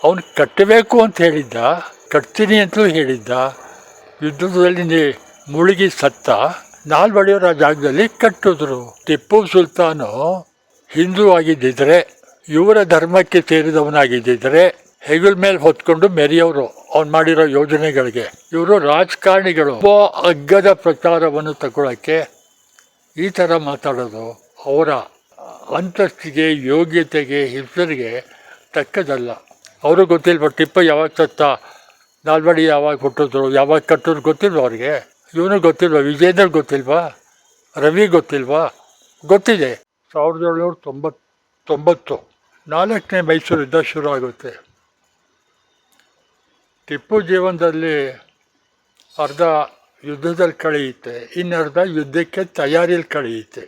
ಅವನು ಕಟ್ಟಬೇಕು ಅಂತ ಹೇಳಿದ್ದ, ಕಟ್ತೀನಿ ಅಂತಲೂ ಹೇಳಿದ್ದ. ಯುದ್ಧದಲ್ಲಿ ಮುಳುಗಿ ಸತ್ತ. ನಾಲ್ವಡಿಯವರ ಜಾಗದಲ್ಲಿ ಕಟ್ಟಿದ್ರು. ಟಿಪ್ಪು ಸುಲ್ತಾನು ಹಿಂದೂ ಆಗಿದ್ದಿದ್ರೆ, ಇವರ ಧರ್ಮಕ್ಕೆ ಸೇರಿದವನಾಗಿದ್ದಿದ್ರೆ ಹೆಗಲ ಮೇಲೆ ಹೊತ್ಕೊಂಡು ಮೆರೆಯೋರು ಅವ್ನು ಮಾಡಿರೋ ಯೋಜನೆಗಳಿಗೆ. ಇವರು ರಾಜಕಾರಣಿಗಳು ಅಗ್ಗದ ಪ್ರಚಾರವನ್ನು ತಗೊಳ್ಳೋಕ್ಕೆ ಈ ಥರ ಮಾತಾಡೋದು ಅವರ ಅಂತಸ್ತಿಗೆ, ಯೋಗ್ಯತೆಗೆ, ಹೆಸರಿಗೆ ತಕ್ಕದಲ್ಲ. ಅವರು ಗೊತ್ತಿಲ್ವ ಟಿಪ್ಪು ಯಾವಾಗ ಸತ್ತ, ನಾಲ್ವಡಿ ಯಾವಾಗ ಹುಟ್ಟಿದ್ರು, ಯಾವಾಗ ಕಟ್ಟಿದ್ರು ಗೊತ್ತಿಲ್ವ ಅವ್ರಿಗೆ? ಇವನು ಗೊತ್ತಿಲ್ವ? ವಿಜೇಂದ್ರ ಗೊತ್ತಿಲ್ವಾ? ರವಿ ಗೊತ್ತಿಲ್ವಾ? ಗೊತ್ತಿದೆ. 1799 4ನೇ ಮೈಸೂರು ಯುದ್ಧ ಶುರು ಆಗುತ್ತೆ. ಟಿಪ್ಪು ಜೀವನದಲ್ಲಿ ಅರ್ಧ ಯುದ್ಧದಲ್ಲಿ ಕಳೆಯುತ್ತೆ, ಇನ್ನರ್ಧ ಯುದ್ಧಕ್ಕೆ ತಯಾರಿಯಲ್ಲಿ ಕಳೆಯುತ್ತೆ.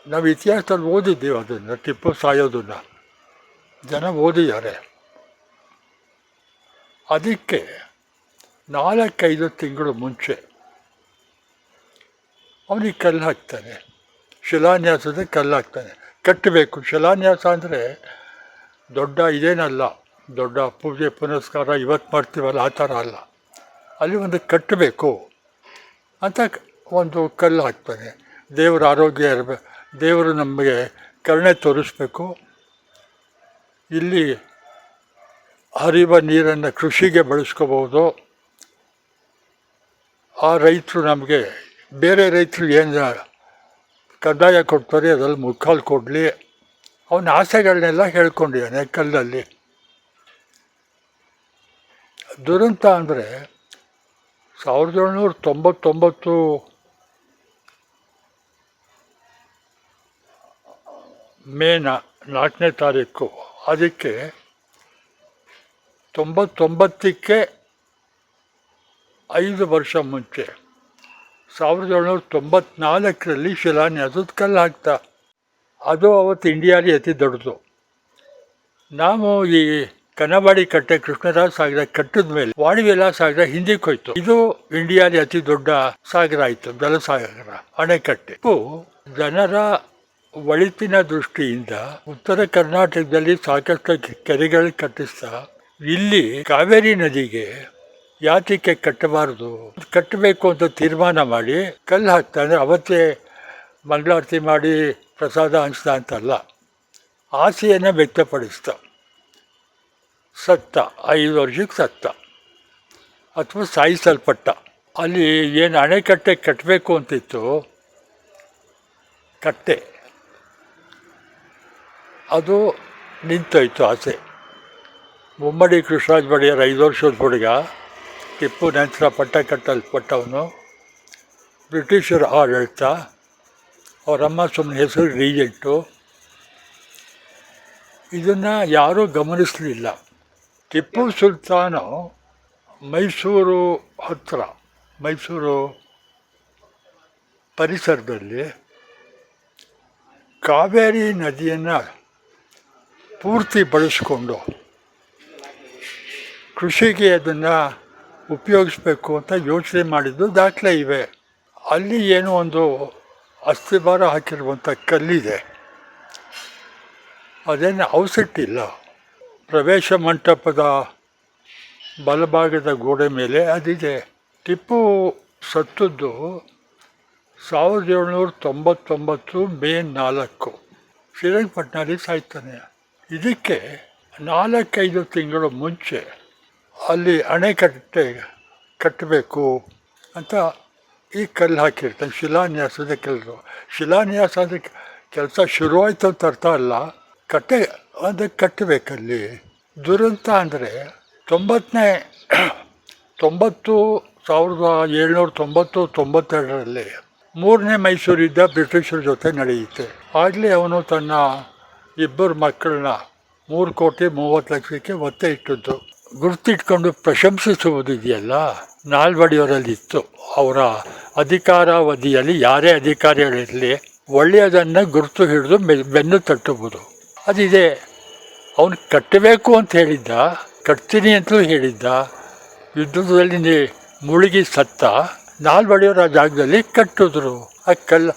ನಾವು ಇತಿಹಾಸದಲ್ಲಿ ಓದಿದ್ದೀವಿ ಅದನ್ನು, ಟಿಪ್ಪು ಸಾಯೋದನ್ನು ಜನ ಓದಿದ್ದಾರೆ. ಅದಕ್ಕೆ 4-5 ತಿಂಗಳು ಮುಂಚೆ ಅವನಿಗೆ ಕಲ್ಲು ಹಾಕ್ತಾನೆ, ಶಿಲಾನ್ಯಾಸದ ಕಲ್ಲು ಹಾಕ್ತಾನೆ. ಕಟ್ಟಬೇಕು. ಶಿಲಾನ್ಯಾಸ ಅಂದರೆ ದೊಡ್ಡ ಇದೇನಲ್ಲ, ದೊಡ್ಡ ಪೂಜೆ ಪುನಸ್ಕಾರ ಇವತ್ತು ಮಾಡ್ತೀವಲ್ಲ ಆ ಥರ ಅಲ್ಲ. ಅಲ್ಲಿ ಒಂದು ಕಟ್ಟಬೇಕು ಅಂತ ಒಂದು ಕಲ್ಲು ಹಾಕ್ತಾನೆ. ದೇವರ ಆರೋಗ್ಯ ಇರಬೇಕು, ದೇವರು ನಮಗೆ ಕರುಣೆ ತೋರಿಸ್ಬೇಕು, ಇಲ್ಲಿ ಹರಿಯುವ ನೀರನ್ನು ಕೃಷಿಗೆ ಬಳಸ್ಕೋಬೋದು, ಆ ರೈತರು ನಮಗೆ ಬೇರೆ ರೈತರು ಏನು ಕಂದಾಯ ಕೊಡ್ತಾರೆ ಅದರಲ್ಲಿ ಮುಕ್ಕಾಲು ಕೊಡಲಿ, ಅವನ ಆಸೆಗಳನ್ನೆಲ್ಲ ಹೇಳ್ಕೊಂಡಿದ್ದಾನೆ ಕಲ್ಲಲ್ಲಿ. ದುರಂತ ಅಂದರೆ 1799 ಮೇ 4ನೇ ತಾರೀಕು. ಅದಕ್ಕೆ 99ಕ್ಕೆ 5 ವರ್ಷ ಮುಂಚೆ 1794ರಲ್ಲಿ ಶಿಲಾನ್ಯಾಸದ ಕಲ್ಲು ಹಾಕ್ತಾ. ಅದು ಅವತ್ತು ಇಂಡಿಯಾಲಿ ಅತಿ ದೊಡ್ಡದು. ನಾವು ಈ ಕನ್ನಂಬಾಡಿ ಕಟ್ಟೆ ಕೃಷ್ಣರಾಜ ಸಾಗರ ಕಟ್ಟಿದ ಮೇಲೆ ವಾಣಿವಿಲಾಸ ಸಾಗರ ಹಿಂದಕ್ಕೆ ಹೋಯ್ತು. ಇದು ಇಂಡಿಯಾಲಿ ಅತಿ ದೊಡ್ಡ ಸಾಗರ ಆಯಿತು, ಜಲಸಾಗರ, ಅಣೆಕಟ್ಟೆ. ಜನರ ಒಳಿತಿನ ದೃಷ್ಟಿಯಿಂದ ಉತ್ತರ ಕರ್ನಾಟಕದಲ್ಲಿ ಸಾಕಷ್ಟು ಕೆರೆಗಳು ಕಟ್ಟಿಸ್ತಾ, ಇಲ್ಲಿ ಕಾವೇರಿ ನದಿಗೆ ಯಾತಕ್ಕೆ ಕಟ್ಟಬಾರ್ದು, ಕಟ್ಟಬೇಕು ಅಂತ ತೀರ್ಮಾನ ಮಾಡಿ ಕಲ್ಲು ಹಾಕ್ತಾನೆ. ಅವತ್ತೇ ಮಂಗಳಾರತಿ ಮಾಡಿ ಪ್ರಸಾದ ಹಂಚ್ತಾ ಅಂತಲ್ಲ, ಆಸೆಯನ್ನು ವ್ಯಕ್ತಪಡಿಸ್ತಾ ಸತ್ತ. 5 ವರ್ಷಕ್ಕೆ ಸತ್ತ ಅಥವಾ ಸಾಯಿಸಲ್ಪಟ್ಟ. ಅಲ್ಲಿ ಏನು ಅಣೆಕಟ್ಟೆ ಕಟ್ಟಬೇಕು ಅಂತಿತ್ತು, ಕಟ್ಟೆ ಅದು ನಿಂತೋಯ್ತು ಆಸೆ. ಮುಮ್ಮಡಿ ಕೃಷ್ಣರಾಜ ಒಡೆಯರ್ 5 ವರ್ಷದ ಹುಡುಗ, ಟಿಪ್ಪು ನಂತರ ಪಟ್ಟ ಕಟ್ಟಲ್ಪಟ್ಟವನು. ಬ್ರಿಟಿಷರ ಆಡಳಿತ, ಅವರಮ್ಮ ಸುಮ್ಮನೆ ಹೆಸರು ರೀಜೆಂಟು. ಇದನ್ನು ಯಾರೂ ಗಮನಿಸಲಿಲ್ಲ. ಟಿಪ್ಪು ಸುಲ್ತಾನು ಮೈಸೂರು ಹತ್ತಿರ, ಮೈಸೂರು ಪರಿಸರದಲ್ಲಿ ಕಾವೇರಿ ನದಿಯನ್ನು ಪೂರ್ತಿ ಬಳಸ್ಕೊಂಡು ಕೃಷಿಗೆ ಅದನ್ನು ಉಪಯೋಗಿಸ್ಬೇಕು ಅಂತ ಯೋಚನೆ ಮಾಡಿದ್ದು ದಾಖಲೆ ಇವೆ. ಅಲ್ಲಿ ಏನೋ ಒಂದು ಅಸ್ಥಿಭಾರ ಹಾಕಿರುವಂಥ ಕಲ್ಲಿದೆ, ಅದೇನು ಅವಸಿಟ್ಟಿಲ್ಲ. ಪ್ರವೇಶ ಮಂಟಪದ ಬಲಭಾಗದ ಗೋಡೆ ಮೇಲೆ ಅದಿದೆ. ಟಿಪ್ಪು ಸತ್ತದ್ದು 1799 ಮೇ 4 ಶ್ರೀರಂಗಪಟ್ಟಣದಲ್ಲಿ ಸಾಯ್ತಾನೆ. ಇದಕ್ಕೆ 4-5 ತಿಂಗಳು ಮುಂಚೆ ಅಲ್ಲಿ ಅಣೆಕಟ್ಟೆ ಕಟ್ಟಬೇಕು ಅಂತ ಈ ಕಲ್ಲು ಹಾಕಿರ್ತಾನೆ, ಶಿಲಾನ್ಯಾಸದ ಕೆಲಸ. ಶಿಲಾನ್ಯಾಸದ ಕೆಲಸ ಶುರುವಾಯಿತು ಅಂತ ಅರ್ಥ ಅಲ್ಲ, ಅದಕ್ಕೆ ಕಟ್ಟಬೇಕಲ್ಲಿ. ದುರಂತ ಅಂದರೆ 1792ರಲ್ಲಿ 3ನೇ ಮೈಸೂರು ಯುದ್ಧ ಬ್ರಿಟಿಷರ ಜೊತೆ ನಡೆಯುತ್ತೆ. ಆಗಲೇ ಅವನು ತನ್ನ 2 ಮಕ್ಕಳನ್ನ 3,30,00,000ಕ್ಕೆ ಒತ್ತೆ ಇಟ್ಟಿದ್ದು. ಗುರುತಿಟ್ಕೊಂಡು ಪ್ರಶಂಸಿಸುವುದಿದೆಯಲ್ಲ, ನಾಲ್ವಡಿಯವರಲ್ಲಿತ್ತು. ಅವರ ಅಧಿಕಾರಾವಧಿಯಲ್ಲಿ ಯಾರೇ ಅಧಿಕಾರಿಗಳಿರಲಿ, ಒಳ್ಳೆಯದನ್ನು ಗುರುತು ಹಿಡಿದು ಬೆನ್ನು ತಟ್ಟುವುದು ಅದಿದೆ. ಅವನು ಕಟ್ಟಬೇಕು ಅಂತ ಹೇಳಿದ್ದ, ಕಟ್ತೀನಿ ಅಂತಲೂ ಹೇಳಿದ್ದ. ಯುದ್ಧದಲ್ಲಿ ಮುಳುಗಿ ಸತ್ತ. ನಾಲ್ವಡಿಯವರ ಜಾಗದಲ್ಲಿ ಕಟ್ಟಿದ್ರು ಆ ಕಲ್ಲು.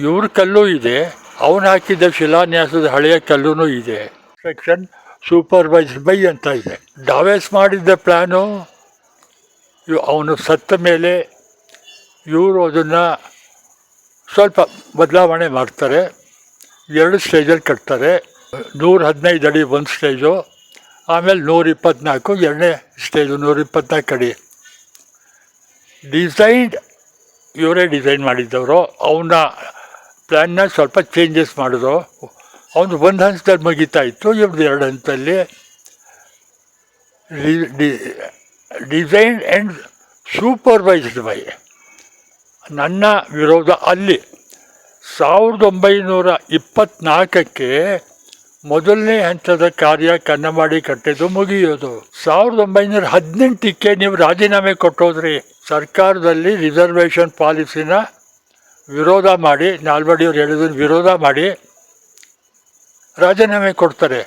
ಇವ್ರ ಕಲ್ಲೂ ಇದೆ, ಅವನು ಹಾಕಿದ್ದ ಶಿಲಾನ್ಯಾಸದ ಹಳೆಯ ಕಲ್ಲೂ ಇದೆ. ಸೆಕ್ಷನ್ ಸೂಪರ್ವೈಸ್ ಬೈ ಅಂತ ಇದೆ. ಡಾವೆಸ್ ಮಾಡಿದ್ದ ಪ್ಲ್ಯಾನು ಅವನು ಸತ್ತ ಮೇಲೆ ಇವರು ಅದನ್ನು ಸ್ವಲ್ಪ ಬದಲಾವಣೆ ಮಾಡ್ತಾರೆ. 2 ಸ್ಟೇಜಲ್ಲಿ ಕಟ್ತಾರೆ. 115 ಅಡಿ ಒಂದು ಸ್ಟೇಜು, ಆಮೇಲೆ 124 ಎರಡನೇ ಸ್ಟೇಜು. 124 ಅಡಿ ಡಿಸೈನ್ಡ್ ಇವರೇ ಡಿಸೈನ್ ಮಾಡಿದ್ದವರು. ಅವನ ಪ್ಲ್ಯಾನ್ನ ಸ್ವಲ್ಪ ಚೇಂಜಸ್ ಮಾಡಿದ್ರು. ಅವನು 1 ಹಂತದಲ್ಲಿ ಮುಗಿತಾ ಇತ್ತು, ಇವ್ರದ್ದು 2 ಹಂತದಲ್ಲಿ. Design and supervised by. ನನ್ನ ವಿರೋಧ ಅಲ್ಲಿ 1924ಕ್ಕೆ ಮೊದಲನೇ ಹಂತದ ಕಾರ್ಯ ಕನ್ನಂಬಾಡಿ ಕಟ್ಟಿದ್ದು ಮುಗಿಯೋದು. 1918ಕ್ಕೆ ನೀವು ರಾಜೀನಾಮೆ ಕೊಟ್ಟೋದ್ರಿ. ಸರ್ಕಾರದಲ್ಲಿ ರಿಸರ್ವೇಷನ್ ಪಾಲಿಸಿನ ವಿರೋಧ ಮಾಡಿ, ನಾಲ್ವಡಿಯವ್ರು ಹೇಳಿದ್ದನ್ನು ವಿರೋಧ ಮಾಡಿ ರಾಜೀನಾಮೆ ಕೊಡ್ತಾರೆ.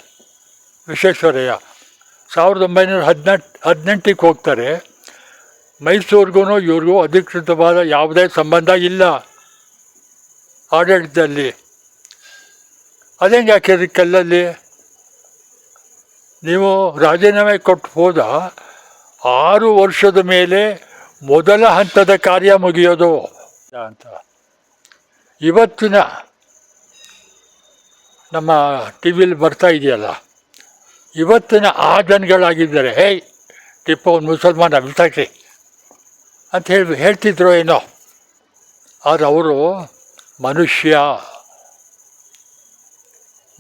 ವಿಶ್ವೇಶ್ವರಯ್ಯ 1918ಕ್ಕೆ ಹೋಗ್ತಾರೆ. ಮೈಸೂರಿಗೂ ಇವ್ರಿಗೂ ಅಧಿಕೃತವಾದ ಯಾವುದೇ ಸಂಬಂಧ ಇಲ್ಲ ಆಡಳಿತದಲ್ಲಿ. ಅದೇಂಗೆ ಹಾಕಿದ್ರಿ ಕಲ್ಲಲ್ಲಿ? ನೀವು ರಾಜೀನಾಮೆ ಕೊಟ್ಟು ಹೋದ 6 ವರ್ಷದ ಮೇಲೆ ಮೊದಲ ಹಂತದ ಕಾರ್ಯ ಮುಗಿಯೋದು ಅಂತ. ಇವತ್ತಿನ ನಮ್ಮ ಟಿ ವಿಲಿ ಬರ್ತಾ ಇದೆಯಲ್ಲ, ಇವತ್ತಿನ ಆ ಜನಗಳಾಗಿದ್ದಾರೆ, ಹೇಯ್ ಟಿಪ್ಪು ಅವ್ನು ಮುಸಲ್ಮಾನ ಬಿಸಾಕ್ರಿ ಅಂತ ಹೇಳ್ತಿದ್ರು ಏನೋ. ಆದರೆ ಅವರು ಮನುಷ್ಯ.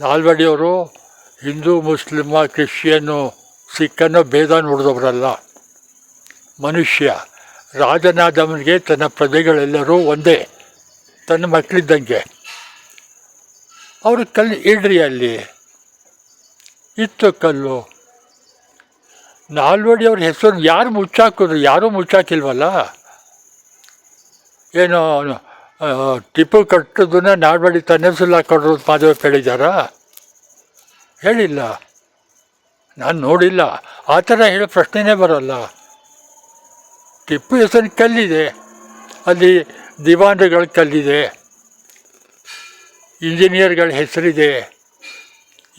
ನಾಲ್ವಡಿಯವರು ಹಿಂದೂ, ಮುಸ್ಲಿಮ, ಕ್ರಿಶ್ಚಿಯನ್ನು, ಸಿಕ್ಕನ್ನು ಭೇದ ನೋಡಿದವರಲ್ಲ. ಮನುಷ್ಯ. ರಾಜನಾದವನಿಗೆ ತನ್ನ ಪ್ರಜೆಗಳೆಲ್ಲರೂ ಒಂದೇ, ತನ್ನ ಮಕ್ಕಳಿದ್ದಂಗೆ. ಅವರು ಕಲ್ಲು ಇಡ್ರಿ, ಅಲ್ಲಿ ಇತ್ತು ಕಲ್ಲು. ನಾಲ್ವಡಿಯವ್ರ ಹೆಸರು ಯಾರು ಮುಚ್ಚಾಕಿದ್ರು? ಯಾರೂ ಮುಚ್ಚಾಕಿಲ್ವಲ್ಲ. ಏನೋ ಟಿಪ್ಪು ಕಟ್ಟೋದನ್ನ ನಾಲ್ವಡಿ ತನ್ನ ಹೆಸರು ಹಾಕೊಂಡ್ರು ಮಾಧವ ಹೇಳಿದಾರ? ಹೇಳಿಲ್ಲ, ನಾನು ನೋಡಿಲ್ಲ. ಆ ಥರ ಹೇಳೋ ಪ್ರಶ್ನೆನೇ ಬರೋಲ್ಲ. ಟಿಪ್ಪು ಹೆಸರು ಕಲ್ಲಿದೆ, ಅಲ್ಲಿ ದಿವಾನ್ಗಳ ಕಲ್ಲಿದೆ, ಇಂಜಿನಿಯರ್ಗಳ ಹೆಸರಿದೆ,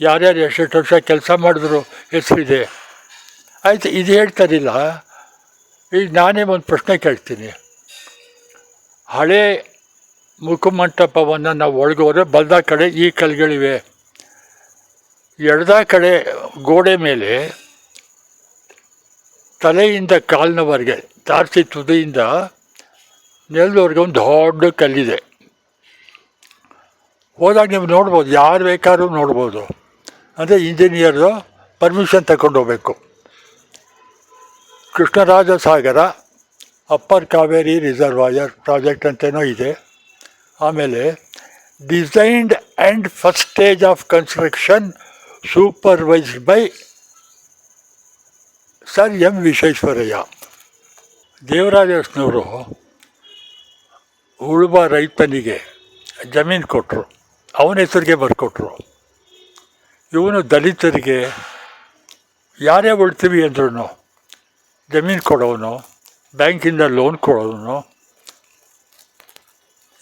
ಯಾರ್ಯಾರು ಎಷ್ಟೆಷ್ಟು ವರ್ಷ ಕೆಲಸ ಮಾಡಿದ್ರು ಹೆಸರಿದೆ. ಆಯಿತು, ಇದು ಹೇಳ್ತಾರಿಲ್ಲ. ಈಗ ನಾನೇ ಒಂದು ಪ್ರಶ್ನೆ ಕೇಳ್ತೀನಿ. ಹಳೇ ಮುಖಮಂಟಪವನ್ನು ನಾವು ಒಳಗೋದ್ರೆ ಬಲ್ದ ಕಡೆ ಈ ಕಲ್ಲುಗಳಿವೆ, ಎಡದ ಕಡೆ ಗೋಡೆ ಮೇಲೆ ತಲೆಯಿಂದ ಕಾಲಿನವರೆಗೆ ತಾರಸಿ ತುದಿಯಿಂದ ನೆಲದವರೆಗೆ ಒಂದು ದೊಡ್ಡ ಕಲ್ಲಿದೆ. ಹೋದಾಗ ನೀವು ನೋಡ್ಬೋದು, ಯಾರು ಬೇಕಾದ್ರೂ ನೋಡ್ಬೋದು. ಅಂದರೆ ಇಂಜಿನಿಯರ್ದು ಪರ್ಮಿಷನ್ ತಗೊಂಡು ಹೋಗ್ಬೇಕು. Krishnaraja Sagara upper Kaveri reservoir project ಅಂತೇನೋ ಇದೆ. ಆಮೇಲೆ designed and first stage of construction supervised by sir M Visvesvaraya. ದೇವರಾಜನವರು ಉಳುವ ರೈತನಿಗೆ ಜಮೀನು ಕೊಟ್ಟರು, ಅವನ ಹೆಸರಿಗೆ ಬರ್ಕೊಟ್ರು. ಇವನು ದಲಿತರಿಗೆ ಯಾರೇ ಉಳ್ತೀವಿ ಅಂದ್ರೂ ಜಮೀನು ಕೊಡೋನು, ಬ್ಯಾಂಕಿಂದ ಲೋನ್ ಕೊಡೋನು,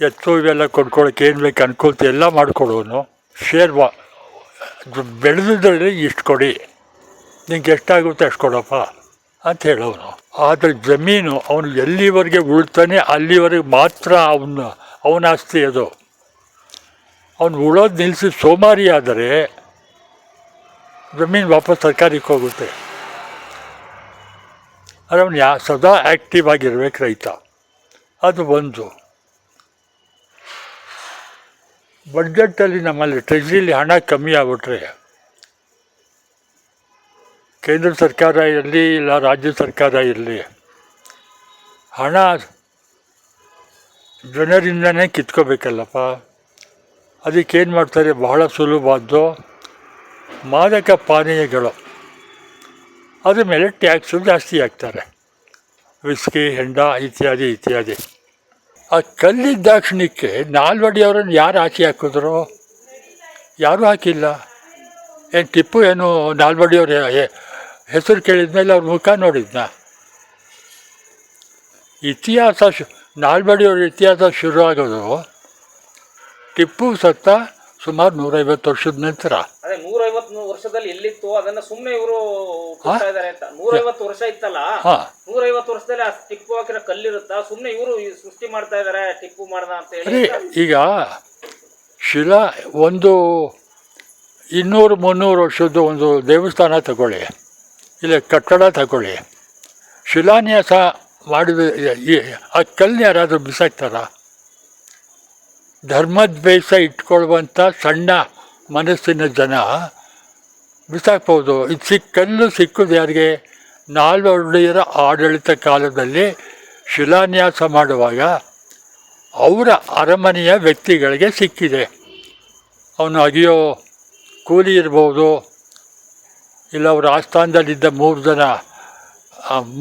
ಎತ್ತು ಇವೆಲ್ಲ ಕೊಂಡ್ಕೊಳ್ಳೋಕೆ ಏನು ಬೇಕು ಅನ್ಕೊಳ್ತಿ ಎಲ್ಲ ಮಾಡಿಕೊಡೋನು. ಶೇರ್ ಬೆಳೆದಿದ್ರಲ್ಲಿ ಇಷ್ಟು ಕೊಡಿ, ನಿಂಗೆ ಎಷ್ಟಾಗುತ್ತೆ ಅಷ್ಟು ಕೊಡಪ್ಪ ಅಂತ ಹೇಳೋನು. ಆದರೆ ಜಮೀನು ಅವನು ಎಲ್ಲಿವರೆಗೆ ಉಳ್ತಾನೆ ಅಲ್ಲಿವರೆಗೆ ಮಾತ್ರ ಅವನ ಆಸ್ತಿ ಅದು. ಅವನು ಉಳೋದು ನಿಲ್ಲಿಸಿ ಸೋಮಾರಿ ಆದರೆ ಜಮೀನು ವಾಪಸ್ ಸರ್ಕಾರಕ್ಕೆ ಹೋಗುತ್ತೆ. ಆದರೆ ಅವನು ಸದಾ ಆ್ಯಕ್ಟಿವ್ ಆಗಿರ್ಬೇಕು ರೈತ. ಅದು ಒಂದು. ಬಡ್ಜೆಟ್ಟಲ್ಲಿ ನಮ್ಮಲ್ಲಿ ಟ್ರೆಜರಿಲಿ ಹಣ ಕಮ್ಮಿ ಆಗ್ಬಿಟ್ರೆ, ಕೇಂದ್ರ ಸರ್ಕಾರ ಇರಲಿ ಇಲ್ಲ ರಾಜ್ಯ ಸರ್ಕಾರ ಇರಲಿ, ಹಣ ಜನರಿಂದನೇ ಕಿತ್ಕೋಬೇಕಲ್ಲಪ್ಪ. ಅದಕ್ಕೇನು ಮಾಡ್ತಾರೆ, ಬಹಳ ಸುಲಭವಾದ್ದು ಮಾದಕ ಪಾನೀಯಗಳು, ಅದ್ರ ಮೇಲೆ ಟ್ಯಾಕ್ಸು ಜಾಸ್ತಿ ಹಾಕ್ತಾರೆ. ವಿಸ್ಕಿ, ಹೆಂಡ ಇತ್ಯಾದಿ ಇತ್ಯಾದಿ. ಆ ಕಲ್ಲಿದ್ದಾಕ್ಷಣಕ್ಕೆ ನಾಲ್ವಡಿಯವರನ್ನು ಯಾರು ಹಾಕಿ ಹಾಕಿದ್ರು? ಯಾರೂ ಹಾಕಿಲ್ಲ. ಏನು ಟಿಪ್ಪು ಏನು ನಾಲ್ವಡಿಯವ್ರ ಹೆಸರು ಕೇಳಿದ ಮೇಲೆ ಅವ್ರ ಮುಖ ನೋಡಿದ್ನ? ಇತಿಹಾಸ ನಾಲ್ವಡಿಯವ್ರ ಇತಿಹಾಸ ಶುರುವಾಗೋದು ಟಿಪ್ಪು ಸತ್ತ ಸುಮಾರು 150 ವರ್ಷದ ನಂತರ. ಅದೇ 150 ವರ್ಷದಲ್ಲಿ ಎಲ್ಲಿತ್ತು ಅದನ್ನ ಸುಮ್ಮನೆ ಇವರು ಇದ್ದಾರೆ ಅಂತ. 150 ವರ್ಷ ಇತ್ತಲ್ಲ, 150 ವರ್ಷದಲ್ಲಿ ಆ ಟಿಪ್ಪು ಹಾಕಿರೋ ಕಲ್ಲಿರುತ್ತಾ, ಸುಮ್ಮನೆ ಇವರು ಸೃಷ್ಟಿ ಮಾಡ್ತಾ ಇದಾರೆ ಟಿಪ್ಪು ಮಾಡ್ದ ಅಂತ ಹೇಳಿ. ಈಗ ಶಿಲಾ ಒಂದು 200-300 ವರ್ಷದ ಒಂದು ದೇವಸ್ಥಾನ ತಗೊಳ್ಳಿ, ಇಲ್ಲ ಕಟ್ಟಡ ತಗೊಳ್ಳಿ, ಶಿಲಾನ್ಯಾಸ ಮಾಡಿದ ಆ ಕಲ್ಲನ್ನ ಯಾರಾದರೂ ಬಿಸಾಕ್ತಾರ? ಧರ್ಮದ್ವೇಷ ಇಟ್ಕೊಳ್ಳುವಂಥ ಸಣ್ಣ ಮನಸ್ಸಿನ ಜನ ಬಿಸಾಕ್ಬೋದು. ಇದು ಕಲ್ಲು ಸಿಕ್ಕೋದು ಯಾರಿಗೆ? ನಾಲ್ವಡಿಯರ ಆಡಳಿತ ಕಾಲದಲ್ಲಿ ಶಿಲಾನ್ಯಾಸ ಮಾಡುವಾಗ ಅವರ ಅರಮನೆಯ ವ್ಯಕ್ತಿಗಳಿಗೆ ಸಿಕ್ಕಿದೆ. ಅವನು ಅಗಿಯೋ ಕೂಲಿ ಇರ್ಬೋದು, ಇಲ್ಲ ಅವರ ಆಸ್ಥಾನದಲ್ಲಿದ್ದ 3 ಜನ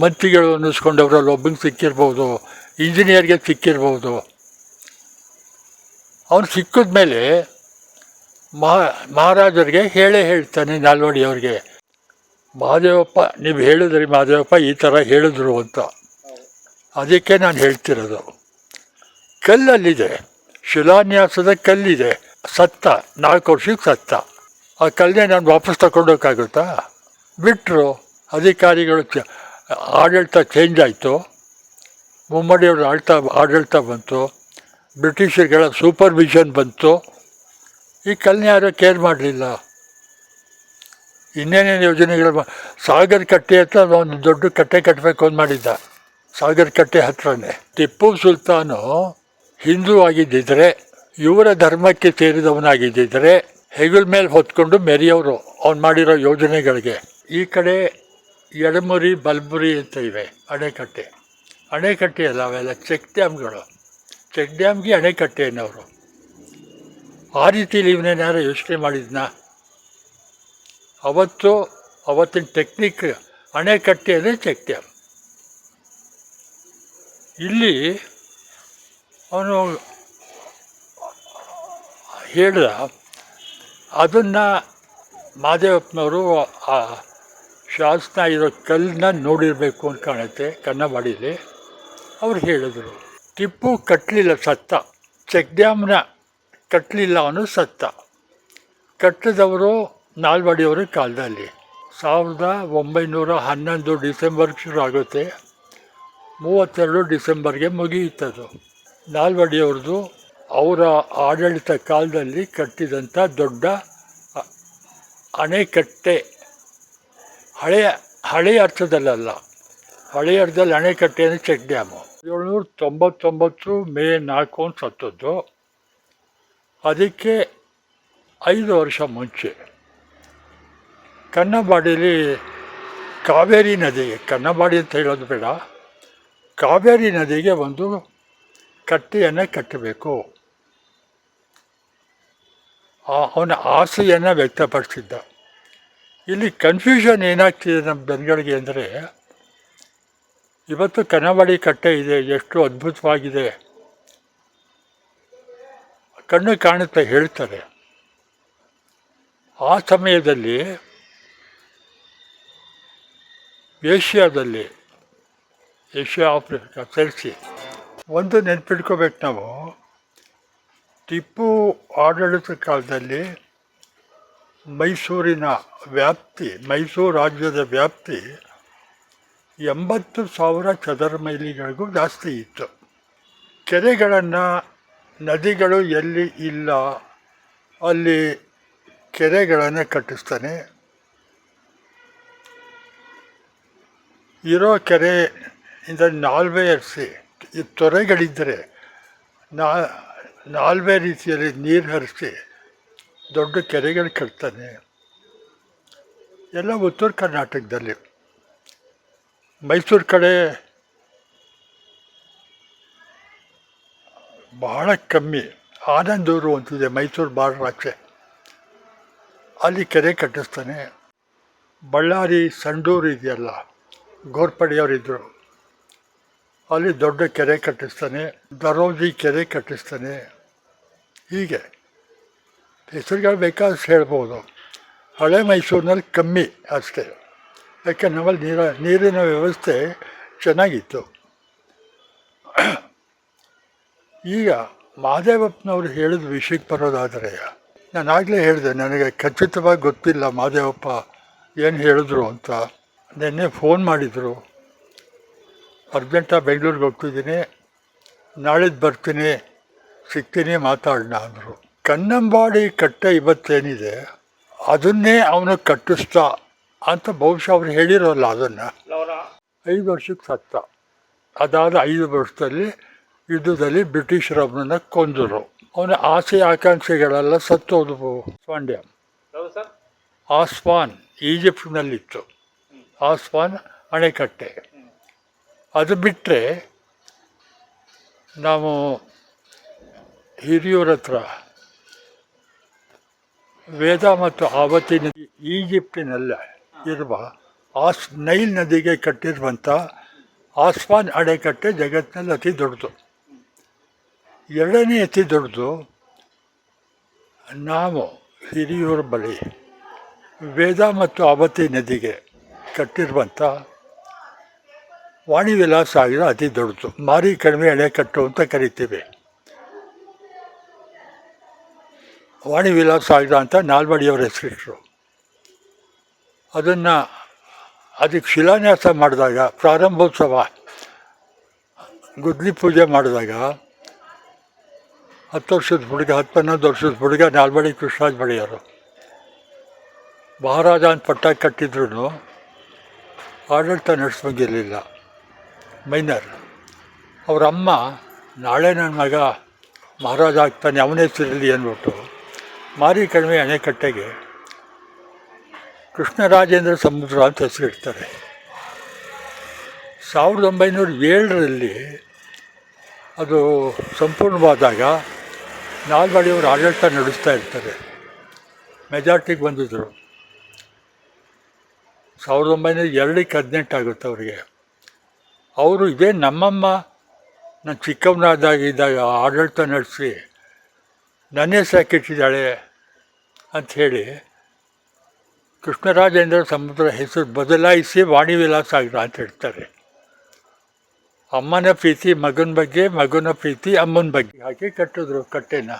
ಮಂತ್ರಿಗಳು ಅನ್ನಿಸ್ಕೊಂಡವರಲ್ಲಿ ಒಬ್ಬನಿಗೆ ಸಿಕ್ಕಿರ್ಬೋದು, ಇಂಜಿನಿಯರ್ಗೆ ಸಿಕ್ಕಿರ್ಬೋದು. ಅವನು ಸಿಕ್ಕಿದ ಮೇಲೆ ಮಹಾರಾಜರಿಗೆ ಹೇಳ್ತಾನೆ ನಾಲ್ವಡಿಯವ್ರಿಗೆ, ಮಹಾದೇವಪ್ಪ ನೀವು ಹೇಳಿದ್ರಿ ಮಹಾದೇವಪ್ಪ ಈ ಥರ ಹೇಳಿದ್ರು ಅಂತ. ಅದಕ್ಕೆ ನಾನು ಹೇಳ್ತಿರೋದು, ಕಲ್ಲಲ್ಲಿದೆ, ಶಿಲಾನ್ಯಾಸದ ಕಲ್ಲಿದೆ, ಸತ್ತ 4 ವರ್ಷಕ್ಕೆ ಸತ್ತ. ಆ ಕಲ್ಲನ್ನೇ ನಾನು ವಾಪಸ್ ತಗೊಂಡೋಕ್ಕಾಗುತ್ತಾ? ಬಿಟ್ಟರು. ಅಧಿಕಾರಿಗಳು ಆಡಳಿತ ಚೇಂಜ್ ಆಯಿತು, ಮುಮ್ಮಡಿಯವ್ರ ಆಡಳಿತ ಬಂತು, ಬ್ರಿಟಿಷರುಗಳ ಸೂಪರ್ವಿಷನ್ ಬಂತು. ಈ ಕಲ್ಲನ್ನ ಯಾರೂ ಕೇರ್ ಮಾಡಲಿಲ್ಲ. ಇನ್ನೇನೇನು ಯೋಜನೆಗಳು, ಸಾಗರ್ ಕಟ್ಟೆ ಹತ್ರ ಒಂದು ದೊಡ್ಡ ಕಟ್ಟೆ ಕಟ್ಟಬೇಕು ಅಂತ ಮಾಡಿದ್ದ. ಸಾಗರ್ ಕಟ್ಟೆ ಹತ್ರನೇ ಟಿಪ್ಪು ಸುಲ್ತಾನು ಹಿಂದೂ ಆಗಿದ್ದಿದ್ರೆ, ಇವರ ಧರ್ಮಕ್ಕೆ ಸೇರಿದವನಾಗಿದ್ದಿದ್ರೆ ಹೆಗಲ ಮೇಲೆ ಹೊತ್ಕೊಂಡು ಮೆರೆಯೋರು ಅವ್ನು ಮಾಡಿರೋ ಯೋಜನೆಗಳಿಗೆ. ಈ ಕಡೆ ಎಡಮುರಿ ಬಲಮುರಿ ಅಂತ ಇವೆ ಅಣೆಕಟ್ಟೆ ಅಲ್ಲ, ಅವೆಲ್ಲ ಚೆಕ್ ಡ್ಯಾಮ್ಗಳು. ಚೆಕ್ ಡ್ಯಾಮ್ಗೆ ಅಣೆಕಟ್ಟೆ ಅನ್ನೋರು. ಆ ರೀತಿಲಿ ಇವನೇನಾರು ಯೋಚನೆ ಮಾಡಿದ್ನ? ಅವತ್ತಿನ ಟೆಕ್ನಿಕ್ ಅಣೆಕಟ್ಟೆ ಅಂದರೆ ಚೆಕ್ ಡ್ಯಾಮ್. ಇಲ್ಲಿ ಅವನು ಹೇಳ್ದ, ಅದನ್ನು ಮಹಾದೇವಪ್ಪನವರು ಆ ಶಾಸನ ಇರೋ ಕಲ್ಲನ್ನ ನೋಡಿರಬೇಕು ಅಂತ ಕಾಣುತ್ತೆ ಕನ್ನಂಬಾಡಿಲಿ. ಅವ್ರು ಹೇಳಿದ್ರು ಟಿಪ್ಪು ಕಟ್ಟಲಿಲ್ಲ, ಸತ್ತ. ಚೆಕ್ ಡ್ಯಾಮ್ನ ಕಟ್ಟಲಿಲ್ಲ, ಅವನು ಸತ್ತ. ಕಟ್ಟಿದವರು ನಾಲ್ವಡಿಯವರ ಕಾಲದಲ್ಲಿ 1911 ಡಿಸೆಂಬರ್ಗೆ ಶುರು ಆಗುತ್ತೆ, 32 ಡಿಸೆಂಬರ್ಗೆ ಮುಗಿಯುತ್ತದು. ನಾಲ್ವಡಿಯವ್ರದ್ದು ಅವರ ಆಡಳಿತ ಕಾಲದಲ್ಲಿ ಕಟ್ಟಿದಂಥ ದೊಡ್ಡ ಅಣೆಕಟ್ಟೆ. ಹಳೆಯ ಅರ್ಥದಲ್ಲ, ಹಳೆಯ ಅರ್ಥದಲ್ಲಿ ಅಣೆಕಟ್ಟೆ ಅಂದರೆ ಚೆಕ್ ಡ್ಯಾಮು. 1799 ಮೇ 4 ಅಂತ ಸತ್ತದ್ದು. ಅದಕ್ಕೆ 5 ವರ್ಷ ಮುಂಚೆ ಕನ್ನಂಬಾಡಿಲಿ ಕಾವೇರಿ ನದಿಗೆ, ಕನ್ನಂಬಾಡಿ ಅಂತ ಹೇಳೋದು ಬೇಡ, ಕಾವೇರಿ ನದಿಗೆ ಒಂದು ಕಟ್ಟೆಯನ್ನು ಕಟ್ಟಬೇಕು. ಅವನ ಆಸೆಯನ್ನು ವ್ಯಕ್ತಪಡಿಸಿದ್ದ. ಇಲ್ಲಿ ಕನ್ಫ್ಯೂಷನ್ ಏನಾಗ್ತಿದೆ ನಮ್ಮ ಜನಗಳಿಗೆ ಅಂದರೆ, ಇವತ್ತು ಕನ್ನಂಬಾಡಿ ಕಟ್ಟೆ ಇದೆ, ಎಷ್ಟು ಅದ್ಭುತವಾಗಿದೆ, ಕಣ್ಣು ಕಾಣುತ್ತೆ ಹೇಳ್ತಾರೆ. ಆ ಸಮಯದಲ್ಲಿ ಏಷ್ಯಾ ಆಫ್ರಿಕಾ ಸೇರಿಸಿ ಒಂದು ನೆನ್ಪಿಟ್ಕೋಬೇಕು ನಾವು, ಟಿಪ್ಪು ಆಡಳಿತ ಕಾಲದಲ್ಲಿ ಮೈಸೂರು ರಾಜ್ಯದ ವ್ಯಾಪ್ತಿ 80,000 ಚದರ ಮೈಲಿಗಳಿಗೂ ಜಾಸ್ತಿ ಇತ್ತು. ಕೆರೆಗಳನ್ನು, ನದಿಗಳು ಎಲ್ಲಿ ಇಲ್ಲ ಅಲ್ಲಿ ಕೆರೆಗಳನ್ನು ಕಟ್ಟಿಸ್ತಾನೆ. ಇರೋ ಕೆರೆಯಿಂದ ನಾಲ್ವೆ ಹರಿಸಿ, ಈ ತೊರೆಗಳಿದ್ದರೆ ನಾಲ್ವೆ ರೀತಿಯಲ್ಲಿ ನೀರು ಹರಿಸಿ ದೊಡ್ಡ ಕೆರೆಗಳು ಕಟ್ತಾನೆ. ಎಲ್ಲ ಉತ್ತರ ಕರ್ನಾಟಕದಲ್ಲಿ. ಮೈಸೂರು ಕಡೆ ಬಹಳ ಕಮ್ಮಿ. ಆನಂದೂರು ಅಂತಿದೆ ಮೈಸೂರು ಬಾರ್ಡ್ರ್ ಆಚೆ, ಅಲ್ಲಿ ಕೆರೆ ಕಟ್ಟಿಸ್ತಾನೆ. ಬಳ್ಳಾರಿ ಸಂಡೂರು ಇದೆಯಲ್ಲ, ಗೋರ್ಪಡೆಯವರಿದ್ದರು, ಅಲ್ಲಿ ದೊಡ್ಡ ಕೆರೆ ಕಟ್ಟಿಸ್ತಾನೆ. ದರೋಜಿ ಕೆರೆ ಕಟ್ಟಿಸ್ತಾನೆ. ಹೀಗೆ ಹೆಸರುಗಳು ಬೇಕಾದಷ್ಟು ಹೇಳ್ಬೋದು. ಹಳೆ ಮೈಸೂರಿನಲ್ಲಿ ಕಮ್ಮಿ ಅಷ್ಟೇ, ಯಾಕೆ ನಮ್ಮಲ್ಲಿ ನೀರಿನ ವ್ಯವಸ್ಥೆ ಚೆನ್ನಾಗಿತ್ತು. ಈಗ ಮಹಾದೇವಪ್ಪನವರು ಹೇಳಿದ ವಿಷಯಕ್ಕೆ ಬರೋದಾದರೆ, ನಾನು ಆಗಲೇ ಹೇಳಿದೆ, ನನಗೆ ಖಚಿತವಾಗಿ ಗೊತ್ತಿಲ್ಲ ಮಾದೇವಪ್ಪ ಏನು ಹೇಳಿದ್ರು ಅಂತ. ನಿನ್ನೆ ಫೋನ್ ಮಾಡಿದರು, ಅರ್ಜೆಂಟಾಗಿ ಬೆಂಗಳೂರಿಗೆ ಹೋಗ್ತಿದ್ದೀನಿ, ನಾಳಿದ್ದು ಬರ್ತೀನಿ, ಸಿಗ್ತೀನಿ, ಮಾತಾಡೋಣ ಅಂದರು. ಕನ್ನಂಬಾಡಿ ಕಟ್ಟೆ ಇವತ್ತೇನಿದೆ ಅದನ್ನೇ ಅವನು ಕಟ್ಟಿಸ್ತಾ ಅಂತ ಬಹುಶಃ ಅವ್ರು ಹೇಳಿರೋಲ್ಲ. ಅದನ್ನು 5 ವರ್ಷಕ್ಕೆ ಸತ್ತ. ಅದಾದ 5 ವರ್ಷದಲ್ಲಿ ಯುದ್ಧದಲ್ಲಿ ಬ್ರಿಟಿಷರು ಅವನನ್ನು ಕೊಂದರು. ಅವನ ಆಸೆ ಆಕಾಂಕ್ಷೆಗಳೆಲ್ಲ ಸತ್ತೋದವು. ಸ್ವಾನ್ ಡ್ಯಾಮ್, ಆಸ್ವಾನ್ ಈಜಿಪ್ಟ್ನಲ್ಲಿತ್ತು. ಆಸ್ವಾನ್ ಅಣೆಕಟ್ಟೆ. ಅದು ಬಿಟ್ಟರೆ ನಾವು ಹಿರಿಯೂರ ಹತ್ರ ವೇದ ಮತ್ತು ಆವತಿ ನದಿ, ಈಜಿಪ್ಟಿನಲ್ಲ ಇರುವ ನೈಲ್ ನದಿಗೆ ಕಟ್ಟಿರುವಂಥ ಆಸ್ವಾನ್ ಅಣೆಕಟ್ಟೆ ಜಗತ್ತಿನಲ್ಲಿ ಅತಿ ದೊಡ್ಡದು. 2ನೇ ಅತಿ ದೊಡ್ಡದು ನಾವು ಹಿರಿಯೂರ ಬಳಿ ವೇದ ಮತ್ತು ಆವತಿ ನದಿಗೆ ಕಟ್ಟಿರುವಂಥ ವಾಣಿ ವಿಲಾಸ ಆಗಿರೋ ಅತಿ ದೊಡ್ಡದು. ಮಾರಿ ಕಡಿಮೆ ಅಣೆಕಟ್ಟು ಅಂತ ಕರಿತೀವಿ. ವಾಣಿ ವಿಲಾಸ ಆಗಿರೋ ಅಂತ ನಾಲ್ವಡಿಯವರ ಹೆಸರಿಟ್ಟರು. ಅದಕ್ಕೆ ಶಿಲಾನ್ಯಾಸ ಮಾಡಿದಾಗ, ಪ್ರಾರಂಭೋತ್ಸವ ಗುದ್ಲಿ ಪೂಜೆ ಮಾಡಿದಾಗ 10 ವರ್ಷದ ಹುಡುಗ, 11 ವರ್ಷದ ಹುಡುಗ ನಾಲ್ವಡಿ ಕೃಷ್ಣರಾಜ ಬಳಿಯವರು ಮಹಾರಾಜ ಅಂತ ಪಟ್ಟ ಕಟ್ಟಿದ್ರು ಆಡಳಿತ ನಡೆಸೋಂಗಿರಲಿಲ್ಲ. ಮೈನರ್. ಅವ್ರ ಅಮ್ಮ, ನಾಳೆ ನನ್ನ ಮಗ ಮಹಾರಾಜ ಆಗ್ತಾನೆ, ಅವನೇ ಹೆಸರಿರಲಿ ಅಂದ್ಬಿಟ್ಟು ಮಾರಿ ಕಡಿಮೆ ಅಣೆಕಟ್ಟೆಗೆ ಕೃಷ್ಣರಾಜೇಂದ್ರ ಸಮುದ್ರ ಅಂತ ಹೆಸರಿಡ್ತಾರೆ. 1907ರಲ್ಲಿ ಅದು ಸಂಪೂರ್ಣವಾದಾಗ ನಾಲ್ವಡಿಯವರು ಆಡಳಿತ ನಡೆಸ್ತಾ ಇರ್ತಾರೆ. ಮೆಜಾರಿಟಿಗೆ ಬಂದಿದ್ದರು. 1902ಕ್ಕೆ 18 ಆಗುತ್ತೆ ಅವರಿಗೆ. ಅವರು ಇದೇ ನಮ್ಮಮ್ಮ ನಾನು ಚಿಕ್ಕವನಾಗಿದ್ದಾಗ ಆಡಳಿತ ನಡೆಸಿ ನನ್ನ ಹೆಸರಾಕಿಟ್ಟಿದ್ದಾಳೆ ಅಂಥೇಳಿ ಕೃಷ್ಣರಾಜೇಂದ್ರ ಸಮುದ್ರ ಹೆಸರು ಬದಲಾಯಿಸಿ ವಾಣಿ ವಿಲಾಸ ಆಗಿರ ಅಂತ ಹೇಳ್ತಾರೆ. ಅಮ್ಮನ ಪ್ರೀತಿ ಮಗನ ಬಗ್ಗೆ, ಮಗನ ಪ್ರೀತಿ ಅಮ್ಮನ ಬಗ್ಗೆ ಹಾಕಿ ಕಟ್ಟಿದ್ರು ಕಟ್ಟೆನ.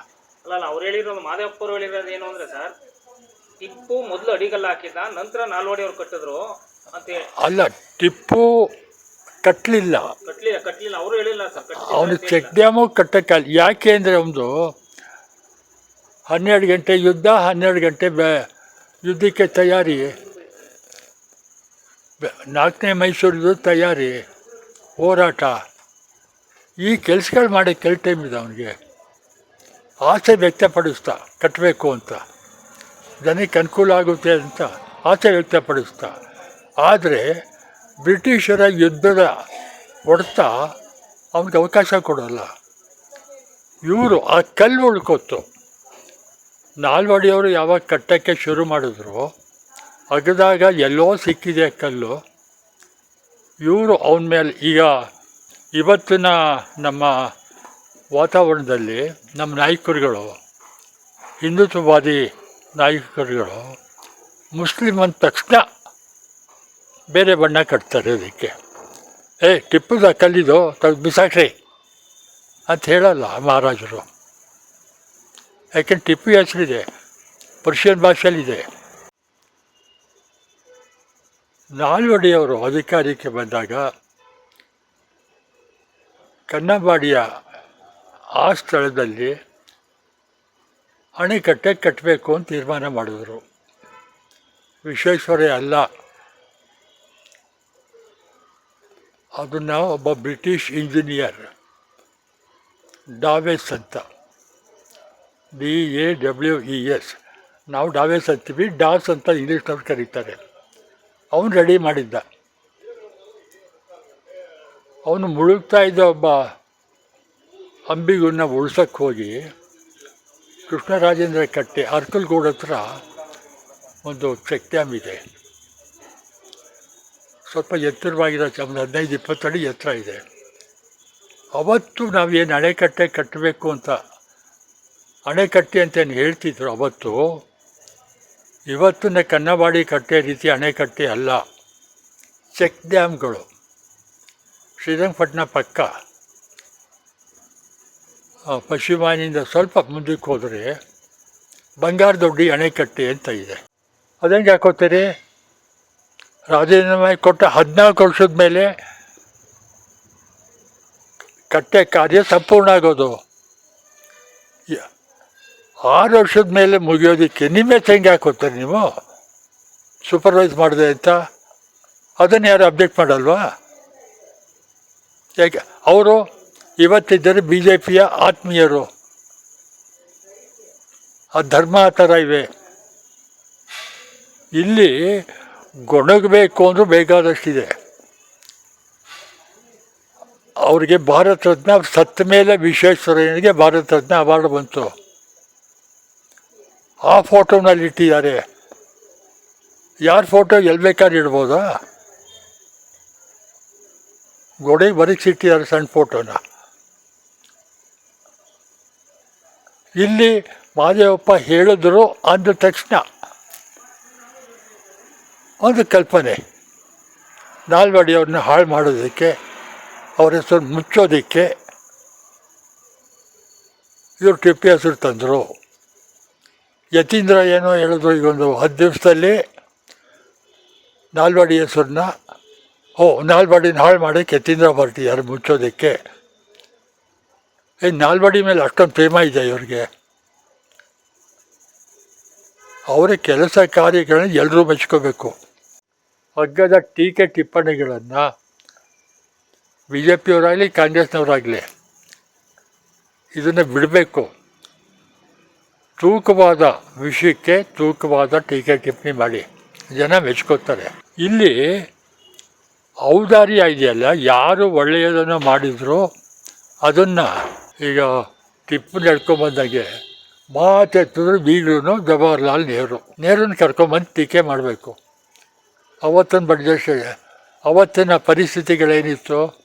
ಅಲ್ಲ, ಅವ್ರು ಹೇಳಿರೋದು, ಮಾದೇವಪ್ಪರು ಹೇಳಿರೋದು ಏನು ಅಂದರೆ ಸರ್, ಟಿಪ್ಪು ಮೊದಲು ಅಡಿಗಲ್ಲ ಹಾಕಿದ, ನಂತರ ನಾಲ್ವಡಿ ಅವ್ರು ಕಟ್ಟಿದ್ರು ಅಂತ ಹೇಳಿ. ಅಲ್ಲ, ಟಿಪ್ಪು ಕಟ್ಟಲಿಲ್ಲ. ಅವರು ಹೇಳಿಲ್ಲ ಸರ್. ಅವನು ಚೆಕ್ ಡ್ಯಾಮು ಕಟ್ಟಕ್ಕೆ ಯಾಕೆ ಅಂದರೆ ಒಂದು 12 ಗಂಟೆ ಯುದ್ಧ, 12 ಗಂಟೆ ಯುದ್ಧಕ್ಕೆ ತಯಾರಿ, 4ನೇ ಮೈಸೂರಿದು ತಯಾರಿ, ಹೋರಾಟ, ಈ ಕೆಲಸಗಳು ಮಾಡಿ ಕೆಲ ಟೈಮ್ ಇದೆ. ಅವನಿಗೆ ಆಸೆ ವ್ಯಕ್ತಪಡಿಸ್ತಾ ಕಟ್ಟಬೇಕು ಅಂತ, ಜನಕ್ಕೆ ಅನುಕೂಲ ಆಗುತ್ತೆ ಅಂತ ಆಸೆ ವ್ಯಕ್ತಪಡಿಸ್ತಾ. ಆದರೆ ಬ್ರಿಟಿಷರ ಯುದ್ಧದ ಹೊಡೆತ ಅವನಿಗೆ ಅವಕಾಶ ಕೊಡೋಲ್ಲ. ಇವರು ಆ ಕಲ್ಲು ಉಳ್ಕೊತ್ತು. ನಾಲ್ವಡಿಯವರು ಯಾವಾಗ ಕಟ್ಟಕ್ಕೆ ಶುರು ಮಾಡಿದ್ರು, ಅಗದಾಗ ಎಲ್ಲೋ ಸಿಕ್ಕಿದೆ ಕಲ್ಲು. ಇವರು ಅವನ ಮೇಲೆ, ಈಗ ಇವತ್ತಿನ ನಮ್ಮ ವಾತಾವರಣದಲ್ಲಿ ನಮ್ಮ ನಾಯಕರುಗಳು, ಹಿಂದುತ್ವವಾದಿ ನಾಯಕರುಗಳು, ಮುಸ್ಲಿಮ್ ಅಂದ ತಕ್ಷಣ ಬೇರೆ ಬಣ್ಣ ಕಟ್ತಾರೆ. ಅದಕ್ಕೆ ಟಿಪ್ಪುದ ಕಲ್ಲಿದು ತೆಗೆದು ಬಿಸಾಕ್ರಿ ಅಂತ ಹೇಳಲ್ಲ ಮಹಾರಾಜರು. ಯಾಕೆಂದ್ರೆ ಟಿಪ್ಪು ಹೆಸರಿದೆ, ಪರ್ಷಿಯನ್ ಭಾಷೆಯಲ್ಲಿದೆ. ನಾಲ್ವಡಿಯವರು ಅಧಿಕಾರಕ್ಕೆ ಬಂದಾಗ ಕನ್ನಂಬಾಡಿಯ ಆ ಸ್ಥಳದಲ್ಲಿ ಅಣೆಕಟ್ಟೆ ಕಟ್ಟಬೇಕು ಅಂತ ತೀರ್ಮಾನ ಮಾಡಿದ್ರು. ವಿಶ್ವೇಶ್ವರಯ್ಯ ಅಲ್ಲ, ಅದನ್ನು ಒಬ್ಬ ಬ್ರಿಟಿಷ್ ಇಂಜಿನಿಯರ್ ಡಾವೆಸ್ ಅಂತ, DAWES, ನಾವು ಡಾವೆಸ್ ಅಂತೀವಿ, ಡಾಸ್ ಅಂತ ಇಂಗ್ಲೀಷ್ನವ್ರು ಕರೀತಾರೆ. ಅವನು ರೆಡಿ ಮಾಡಿದ್ದ. ಅವನು ಮುಳುಗ್ತಾ ಇದ್ದ ಒಬ್ಬ ಅಂಬಿಗನ್ನ ಉಳ್ಸೋಕ್ಕೆ ಹೋಗಿ ಕೃಷ್ಣರಾಜೇಂದ್ರ ಕಟ್ಟೆ, ಅರ್ಕಲ್ಗೂಡು ಹತ್ರ ಒಂದು ಚೆಕ್ ಡ್ಯಾಮ್ ಇದೆ. ಸ್ವಲ್ಪ ಎತ್ತರವಾಗಿರೋ, ಒಂದು 15-20 ಅಡಿ ಎತ್ತರ ಇದೆ. ಅವತ್ತು ನಾವೇನು ಅಣೆಕಟ್ಟೆ ಕಟ್ಟಬೇಕು ಅಂತ, ಅಣೆಕಟ್ಟೆ ಅಂತೇನು ಹೇಳ್ತಿದ್ರು ಅವತ್ತು, ಇವತ್ತಿನ ಕನ್ನಂಬಾಡಿ ಕಟ್ಟೆ ರೀತಿ ಅಣೆಕಟ್ಟೆ ಅಲ್ಲ, ಚೆಕ್ ಡ್ಯಾಮ್ಗಳು. ಶ್ರೀರಂಗಪಟ್ಟಣ ಪಕ್ಕ ಪಶ್ಚಿಮಾನಿಂದ ಸ್ವಲ್ಪ ಮುಂದಕ್ಕೆ ಹೋದರೆ ಬಂಗಾರದೊಡ್ಡಿ ಅಣೆಕಟ್ಟೆ ಅಂತ ಇದೆ. ಅದೇಂಗೆ ಹಾಕೋತೀರಿ? ರಾಜೀನಾಮೆ ಕೊಟ್ಟ 14 ವರ್ಷದ ಮೇಲೆ ಕಟ್ಟೆ ಕಾರ್ಯ ಸಂಪೂರ್ಣ ಆಗೋದು. 6 ವರ್ಷದ ಮೇಲೆ ಮುಗಿಯೋದಕ್ಕೆ ನಿಮ್ಮ ಹೆಂಗೆ ಹಾಕೋತೀರಿ ನೀವು? ಸೂಪರ್ವೈಸ್ ಮಾಡಿದೆ ಅಂತ ಅದನ್ನು ಯಾರು ಅಬ್ಜೆಕ್ಟ್ ಮಾಡಲ್ವಾ? ಯಾಕೆ ಅವರು ಇವತ್ತಿದ್ದರೆ ಬಿ ಜೆ ಪಿಯ ಆತ್ಮೀಯರು. ಆ ಧರ್ಮ ಆ ಥರ ಇವೆ. ಇಲ್ಲಿ ಗೊಣಗಬೇಕು ಅಂದರೂ ಬೇಕಾದಷ್ಟಿದೆ. ಅವ್ರಿಗೆ ಭಾರತ ರತ್ನ ಸತ್ತ ಮೇಲೆ ವಿಶ್ವೇಶ್ವರಯ್ಯನಿಗೆ ಭಾರತ ರತ್ನ ಅವಾರ್ಡ್ ಬಂತು. ಆ ಫೋಟೋನಲ್ಲಿ ಇಟ್ಟಿದ್ದಾರೆ. ಯಾರ ಫೋಟೋ ಎಲ್ಲಿ ಬೇಕಾದ್ರೆ ಇಡ್ಬೋದಾ? ಗೋಡೆಗೆ ಬರೀಸಿಟ್ಟಿದ್ದಾರೆ ಸಣ್ಣ ಫೋಟೋನ. ಇಲ್ಲಿ ಮಹದೇವಪ್ಪ ಹೇಳಿದ್ರು ಅಂದ ತಕ್ಷಣ ಒಂದು ಕಲ್ಪನೆ, ನಾಲ್ವಡಿ ಅವ್ರನ್ನ ಹಾಳು ಮಾಡೋದಕ್ಕೆ, ಅವ್ರ ಹೆಸರು ಮುಚ್ಚೋದಕ್ಕೆ ಇವರು ಟಿಪ್ಪು ಹೆಸರು ತಂದರು. ಯತೀಂದ್ರ ಏನೋ ಹೇಳಿದ್ರು, ಈಗೊಂದು 10 ದಿವಸದಲ್ಲಿ ನಾಲ್ವಡಿ ಹೆಸರನ್ನ ನಾಲ್ವಡಿನ ಹಾಳು ಮಾಡೋಕ್ಕೆ ಯತೀಂದ್ರ ಹೊರಟಿದ್ದಾರೆ ಮುಚ್ಚೋದಕ್ಕೆ. ನಾಲ್ವಡಿ ಮೇಲೆ ಅಷ್ಟೊಂದು ಪ್ರೇಮ ಇದೆ ಇವ್ರಿಗೆ. ಅವರ ಕೆಲಸ ಕಾರ್ಯಗಳನ್ನು ಎಲ್ಲರೂ ಮೆಚ್ಕೋಬೇಕು. ಅಗ್ಗದ ಟೀಕೆ ಟಿಪ್ಪಣಿಗಳನ್ನು ಬಿ ಜೆ ಪಿಯವರಾಗಲಿ ಕಾಂಗ್ರೆಸ್ನವರಾಗಲಿ ಇದನ್ನು ಬಿಡಬೇಕು. ತೂಕವಾದ ವಿಷಯಕ್ಕೆ ತೂಕವಾದ ಟೀಕೆ ಟಿಪ್ಪಣಿ ಮಾಡಿ ಜನ ಮೆಚ್ಕೋತಾರೆ. ಇಲ್ಲಿ ಔದಾರ್ಯ ಇದೆಯಲ್ಲ, ಯಾರು ಒಳ್ಳೆಯದನ್ನು ಮಾಡಿದ್ರು ಅದನ್ನು, ಈಗ ಟಿಪ್ಪು ನಡ್ಕೊಂಬಂದಾಗೆ ಮಾತೆತ್ತಿದ್ರು ಈಗಲೂ ಜವಾಹರ್ಲಾಲ್ ನೆಹರೂನ ಕರ್ಕೊಂಬಂದು ಟೀಕೆ ಮಾಡಬೇಕು. ಅವತ್ತಿನ ಬಡ್ಜೆಟ್, ಅವತ್ತಿನ ಪರಿಸ್ಥಿತಿಗಳೇನಿತ್ತು,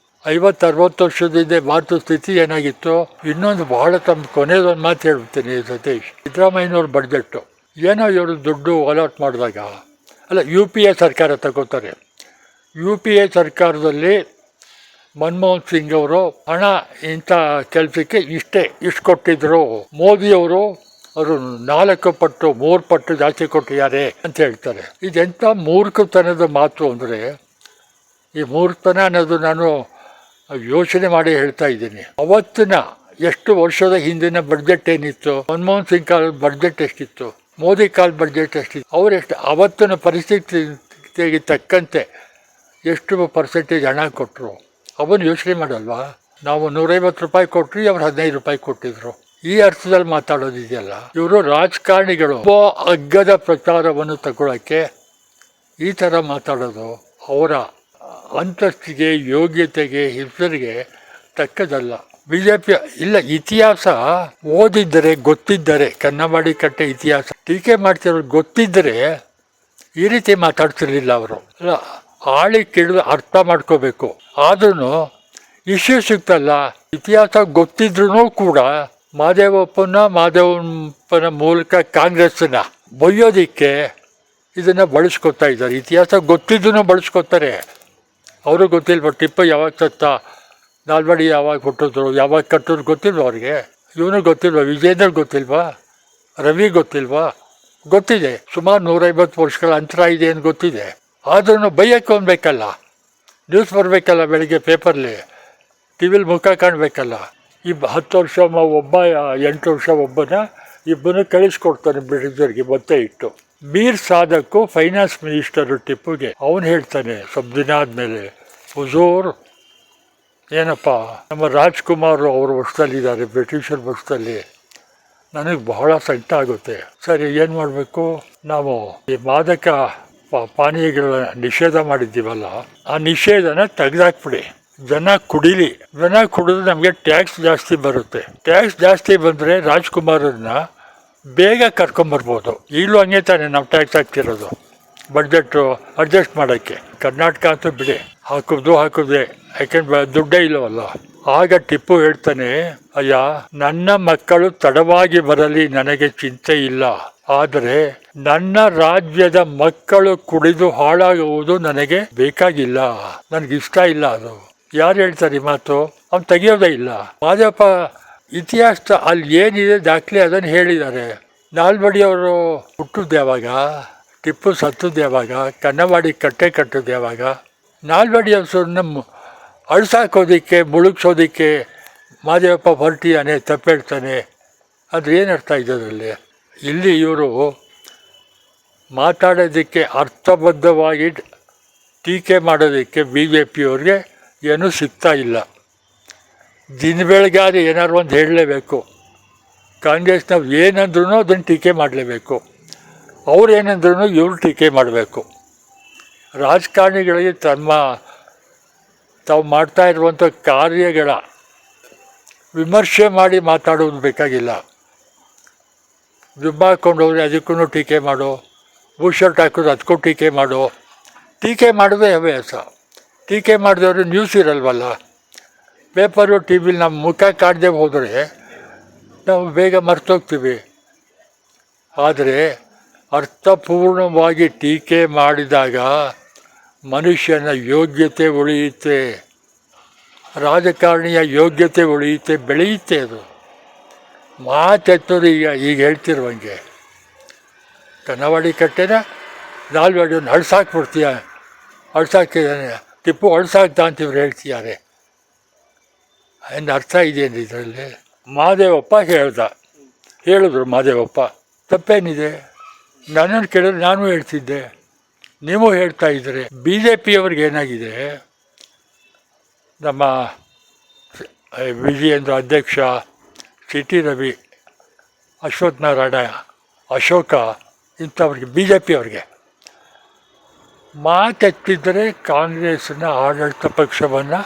50-60 ವರ್ಷದಿಂದ ಭಾರತ ಸ್ಥಿತಿ ಏನಾಗಿತ್ತು. ಇನ್ನೊಂದು ಬಹಳ ತಮ್ಮ ಕೊನೆಯದೊಂದು ಮಾತು ಹೇಳ್ಬಿಡ್ತೀನಿ ಸತೀಶ್. ಸಿದ್ದರಾಮಯ್ಯನವ್ರ ಬಡ್ಜೆಟ್ಟು ಏನೋ ಇವರು ದುಡ್ಡು ಅಲಾಟ್ ಮಾಡಿದಾಗ, ಅಲ್ಲ UPA ಸರ್ಕಾರ ತಗೋತಾರೆ. UPA ಸರ್ಕಾರದಲ್ಲಿ ಮನಮೋಹನ್ ಸಿಂಗ್ ಅವರು ಹಣ ಇಂಥ ಕೆಲಸಕ್ಕೆ ಇಷ್ಟು ಕೊಟ್ಟಿದ್ರು. ಮೋದಿಯವರು ಅವರು 4 ಪಟ್ಟು 3 ಪಟ್ಟು ಜಾಸ್ತಿ ಕೊಟ್ಟಿದ್ದಾರೆ ಅಂತ ಹೇಳ್ತಾರೆ. ಇದೆಂಥ ಮೂರ್ಖತನದ ಮಾತು ಅಂದರೆ, ಈ ಮೂರ್ಖತನ ಅನ್ನೋದು ನಾನು ಯೋಚನೆ ಮಾಡಿ ಹೇಳ್ತಾ ಇದ್ದೀನಿ. ಅವತ್ತಿನ ಎಷ್ಟು ವರ್ಷದ ಹಿಂದಿನ ಬಡ್ಜೆಟ್ ಏನಿತ್ತು, ಮನಮೋಹನ್ ಸಿಂಗ್ ಕಾಲದ ಬಡ್ಜೆಟ್ ಎಷ್ಟಿತ್ತು, ಮೋದಿ ಕಾಲದ ಬಡ್ಜೆಟ್ ಎಷ್ಟಿತ್ತು, ಅವರೆಷ್ಟು ಅವತ್ತಿನ ಪರಿಸ್ಥಿತಿಗೆ ತಕ್ಕಂತೆ ಎಷ್ಟು ಪರ್ಸೆಂಟೇಜ್ ಹಣ ಕೊಟ್ಟರು ಅವನು ಯೋಚನೆ ಮಾಡಲ್ವಾ? ನಾವು 150 ರೂಪಾಯಿ ಕೊಟ್ರಿ, ಅವ್ರು 15 ರೂಪಾಯಿ ಕೊಟ್ಟಿದ್ರು. ಈ ಅರ್ಥದಲ್ಲಿ ಮಾತಾಡೋದಿದೆಯಲ್ಲ, ಇವರು ರಾಜಕಾರಣಿಗಳು ಅಗ್ಗದ ಪ್ರಚಾರವನ್ನು ತಗೊಳ್ಳೋಕ್ಕೆ ಈ ಥರ ಮಾತಾಡೋದು ಅವರ ಅಂತಸ್ತಿಗೆ, ಯೋಗ್ಯತೆಗೆ, ಹೆಸರಿಗೆ ತಕ್ಕದಲ್ಲ. ಬಿ ಜೆ ಪಿ ಇಲ್ಲ, ಇತಿಹಾಸ ಓದಿದ್ದರೆ ಗೊತ್ತಿದ್ದರೆ, ಕನ್ನಂಬಾಡಿ ಕಟ್ಟೆ ಇತಿಹಾಸ ಟೀಕೆ ಮಾಡ್ತಿರೋರು ಗೊತ್ತಿದ್ದರೆ ಈ ರೀತಿ ಮಾತಾಡ್ತಿರ್ಲಿಲ್ಲ ಅವರು. ಅಲ್ಲ, ಆಳಿ ಕೇಳಿದು ಅರ್ಥ ಮಾಡ್ಕೋಬೇಕು. ಆದ್ರೂ ಇಶ್ಯೂ ಸಿಗ್ತಲ್ಲ, ಇತಿಹಾಸ ಗೊತ್ತಿದ್ರೂ ಕೂಡ ಮಹದೇವಪ್ಪನ ಮೂಲಕ ಕಾಂಗ್ರೆಸ್ಸನ್ನ ಬೊಯ್ಯೋದಿಕ್ಕೆ ಇದನ್ನು ಬಳಸ್ಕೊತಾ ಇದ್ದಾರೆ. ಇತಿಹಾಸ ಗೊತ್ತಿದ್ದೂ ಬಳಸ್ಕೊತಾರೆ. ಅವರು ಗೊತ್ತಿಲ್ವ ಟಿಪ್ಪು ಯಾವಾಗ ಸತ್ತ, ನಾಲ್ವಡಿ ಯಾವಾಗ ಹುಟ್ಟಿದ್ರು, ಯಾವಾಗ ಕಟ್ಟಿದ್ರು ಗೊತ್ತಿಲ್ವ ಅವ್ರಿಗೆ? ಇವನು ಗೊತ್ತಿಲ್ವ? ವಿಜೇಂದ್ರ ಗೊತ್ತಿಲ್ವಾ? ರವಿ ಗೊತ್ತಿಲ್ವಾ? ಗೊತ್ತಿದೆ. ಸುಮಾರು 150 ವರ್ಷಗಳ ಅಂತರ ಇದೆ ಅಂತ ಗೊತ್ತಿದೆ. ಆದ್ರೂ ಬೈಯಕ್ಕೆ ಅನ್ಬೇಕಲ್ಲ, ನ್ಯೂಸ್ ಬರಬೇಕಲ್ಲ, ಬೆಳಿಗ್ಗೆ ಪೇಪರ್ಲಿ, ಟಿ ವಿಲಿ ಮುಖ ಕಾಣಬೇಕಲ್ಲ. 10 ವರ್ಷ ಒಬ್ಬ, 8 ವರ್ಷ ಒಬ್ಬನ, ಇಬ್ಬನ ಕಳಿಸ್ಕೊಡ್ತಾನೆ ಬ್ರಿಟಿಷರಿಗೆ ಮತ್ತೆ ಇಟ್ಟು. ಮೀರ್ ಸಾದಕ್ಕು ಫೈನಾನ್ಸ್ ಮಿನಿಸ್ಟರು ಟಿಪ್ಪುಗೆ ಅವನು ಹೇಳ್ತಾನೆ ಸ್ವಲ್ಪ ದಿನ ಆದಮೇಲೆ, ಹುಜೂರ್ ಏನಪ್ಪ ನಮ್ಮ ರಾಜ್ಕುಮಾರ್ ಅವ್ರ ವರ್ಷದಲ್ಲಿದ್ದಾರೆ, ಬ್ರಿಟಿಷರ ವರ್ಷದಲ್ಲಿ, ನನಗೆ ಬಹಳ ಸಂಕಟ ಆಗುತ್ತೆ. ಸರಿ, ಏನು ಮಾಡಬೇಕು? ನಾವು ಈ ಮಾದಕ ಪಾನೀಯಗಳ ನಿಷೇಧ ಮಾಡಿದ್ದೀವಲ್ಲ, ಆ ನಿಷೇಧನ ತೆಗೆದಾಕ್ಬಿಡಿ. ಜನ ಕುಡೀಲಿ. ಜನ ಕುಡಿದ್ರೆ ನಮಗೆ ಟ್ಯಾಕ್ಸ್ ಜಾಸ್ತಿ ಬರುತ್ತೆ. ಟ್ಯಾಕ್ಸ್ ಜಾಸ್ತಿ ಬಂದರೆ ರಾಜ್ಕುಮಾರನ್ನ ಬೇಗ ಕರ್ಕೊಂಬರ್ಬೋದು. ಈಗಲೂ ಹಂಗೆ ತಾನೆ ನಾವು ಟ್ಯಾಕ್ಸ್ ಹಾಕ್ತಿರೋದು ಬಡ್ಜೆಟ್ಟು ಅಡ್ಜಸ್ಟ್ ಮಾಡೋಕ್ಕೆ. ಕರ್ನಾಟಕ ಅಂತೂ ಬಿಡಿ, ಹಾಕುದೇ, ಯಾಕೆಂದ್ರೆ ದುಡ್ಡೇ ಇಲ್ಲವಲ್ಲ. ಆಗ ಟಿಪ್ಪು ಹೇಳ್ತಾನೆ, ಅಯ್ಯ, ನನ್ನ ಮಕ್ಕಳು ತಡವಾಗಿ ಬರಲಿ, ನನಗೆ ಚಿಂತೆ ಇಲ್ಲ. ಆದರೆ ನನ್ನ ರಾಜ್ಯದ ಮಕ್ಕಳು ಕುಡಿದು ಹಾಳಾಗುವುದು ನನಗೆ ಬೇಕಾಗಿಲ್ಲ, ನನಗಿಷ್ಟ ಇಲ್ಲ. ಅದು ಯಾರು ಹೇಳ್ತಾರೆ ಈ ಮಾತು? ಅವ್ನು ತೆಗಿಯೋದೇ ಇಲ್ಲ. ಮಾದಪ್ಪ ಇತಿಹಾಸ ಅಲ್ಲಿ ಏನಿದೆ ದಾಖಲೆ ಅದನ್ನು ಹೇಳಿದ್ದಾರೆ. ನಾಲ್ವಡಿ ಅವರು ಹುಟ್ಟಿದ್ದು ಯಾವಾಗ, ಟಿಪ್ಪು ಸತ್ತದ್ದು ಯಾವಾಗ, ಕನ್ನವಾಡಿ ಕಟ್ಟೆ ಕಟ್ಟದ್ದು ಯಾವಾಗ? ನಾಲ್ವಡಿ ಹೆಸರನ್ನ ಅಳ್ಸಾಕೋದಕ್ಕೆ ಮುಳುಗ್ಸೋದಕ್ಕೆ ಮಾದೇವಪ್ಪ ಹೊರಟಿಯಾನೆ, ತಪ್ಪೇಳ್ತಾನೆ ಅಂದರೆ ಏನರ್ಥ ಇದರಲ್ಲಿ? ಇಲ್ಲಿ ಇವರು ಮಾತಾಡೋದಕ್ಕೆ ಅರ್ಥಬದ್ಧವಾಗಿ ಟೀಕೆ ಮಾಡೋದಕ್ಕೆ ಬಿ ಜೆ ಪಿಯವ್ರಿಗೆ ಏನೂ ಸಿಗ್ತಾ ಇಲ್ಲ. ದಿನ ಬೆಳಗಾದ್ರೆ ಏನಾದ್ರು ಒಂದು ಹೇಳಲೇಬೇಕು. ಕಾಂಗ್ರೆಸ್ನವ್ರು ಏನಂದ್ರೂ ಅದನ್ನು ಟೀಕೆ ಮಾಡಲೇಬೇಕು. ಅವ್ರು ಏನಂದ್ರೂ ಇವ್ರು ಟೀಕೆ ಮಾಡಬೇಕು. ರಾಜಕಾರಣಿಗಳಿಗೆ ತಾವು ಮಾಡ್ತಾ ಇರುವಂಥ ಕಾರ್ಯಗಳ ವಿಮರ್ಶೆ ಮಾಡಿ ಮಾತಾಡೋದು ಬೇಕಾಗಿಲ್ಲ. ದುಬ್ಬ ಹಾಕ್ಕೊಂಡವ್ರೆ ಅದಕ್ಕೂ ಟೀಕೆ ಮಾಡೋ, ಬೂಶರ್ಟ್ ಹಾಕೋದು ಅದಕ್ಕೂ ಟೀಕೆ ಮಾಡೋ. ಟೀಕೆ ಮಾಡೋದೇ ಹವ್ಯಾಸ. ಟೀಕೆ ಮಾಡಿದವರು ನ್ಯೂಸ್ ಇರಲ್ವಲ್ಲ, ಪೇಪರು ಟಿ ವಿಲಿ ನಮ್ಮ ಮುಖ ಕಾಣದೆ ಹೋದರೆ ನಾವು ಬೇಗ ಮರ್ತೋಗ್ತೀವಿ. ಆದರೆ ಅರ್ಥಪೂರ್ಣವಾಗಿ ಟೀಕೆ ಮಾಡಿದಾಗ ಮನುಷ್ಯನ ಯೋಗ್ಯತೆ ಉಳಿಯುತ್ತೆ, ರಾಜಕಾರಣಿಯ ಯೋಗ್ಯತೆ ಉಳಿಯುತ್ತೆ, ಬೆಳೆಯುತ್ತೆ. ಅದು ಮಾತೆತ್ತೋದು ಈಗ ಹೇಳ್ತಿರುವಂಗೆ ಕನ್ನವಾಡಿ ಕಟ್ಟೆನ ನಾಲ್ವಡಿಯನ್ನು ಅಳ್ಸಾಕ್ಬಿಡ್ತೀಯ, ಅಳ್ಸಾಕಿದ್ದಾನೆ ಟಿಪ್ಪು ಅಳ್ಸಾಕ್ತ ಅಂತ ಇವ್ರು ಹೇಳ್ತಿದ್ದಾರೆ. ಏನು ಅರ್ಥ ಇದೆಯೇನು ಇದರಲ್ಲಿ? ಮಾದೇವಪ್ಪ ಹೇಳಿದ್ರು ಮಾದೇವಪ್ಪ, ತಪ್ಪೇನಿದೆ? ನನ್ನನ್ನು ಕೇಳಿದ್ರೆ ನಾನು ಹೇಳ್ತಿದ್ದೆ, ನೀವು ಹೇಳ್ತಾ ಇದ್ದರೆ. ಬಿ ಜೆ ಪಿಯವ್ರಿಗೆ ಏನಾಗಿದೆ, ನಮ್ಮ ವಿಜಯೇಂದ್ರ ಅಧ್ಯಕ್ಷ, ಸಿ ಟಿ ರವಿ, ಅಶ್ವಥ್ ನಾರಾಯಣ, ಅಶೋಕ ಇಂಥವ್ರಿಗೆ ಬಿ ಜೆ ಪಿಯವ್ರಿಗೆ ಮಾತೆತ್ತಿದ್ದರೆ ಕಾಂಗ್ರೆಸ್ನ ಆಡಳಿತ ಪಕ್ಷವನ್ನು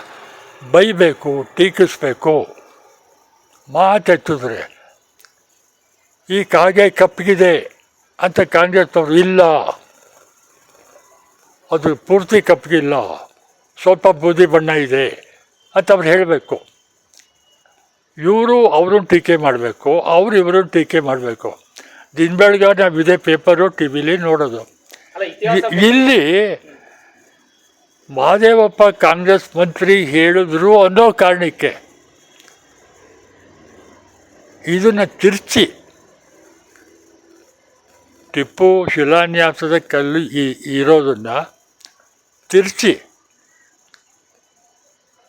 ಬೈಬೇಕು, ಟೀಕಿಸ್ಬೇಕು. ಮಾತೆತ್ತಿದ್ರೆ ಈ ಕಾಗೆ ಕಪ್ಪಗಿದೆ ಅಂತ ಕಾಂಗ್ರೆಸ್ನವ್ರು ಇಲ್ಲ, ಅದು ಪೂರ್ತಿ ಕಪ್ಪಗಿಲ್ಲ, ಸ್ವಲ್ಪ ಬೂದಿ ಬಣ್ಣ ಇದೆ ಅಂತ ಅವ್ರು ಹೇಳಬೇಕು. ಅವ್ರನ್ನ ಟೀಕೆ ಮಾಡಬೇಕು, ಇವ್ರನ್ನ ಟೀಕೆ ಮಾಡಬೇಕು. ದಿನ ಬೆಳಗ್ಗೆ ನಾವು ಇದೇ ಪೇಪರು ಟಿ ವಿಲಿ ನೋಡೋದು. ಇಲ್ಲಿ ಮಾದೇವಪ್ಪ ಕಾಂಗ್ರೆಸ್ ಮಂತ್ರಿ ಹೇಳಿದ್ರು ಅನ್ನೋ ಕಾರಣಕ್ಕೆ ಇದನ್ನು ತಿರ್ಚಿ ಟಿಪ್ಪು ಶಿಲಾನ್ಯಾಸದ ಕಲ್ಲು ಇರೋದನ್ನು ತಿರ್ಚಿ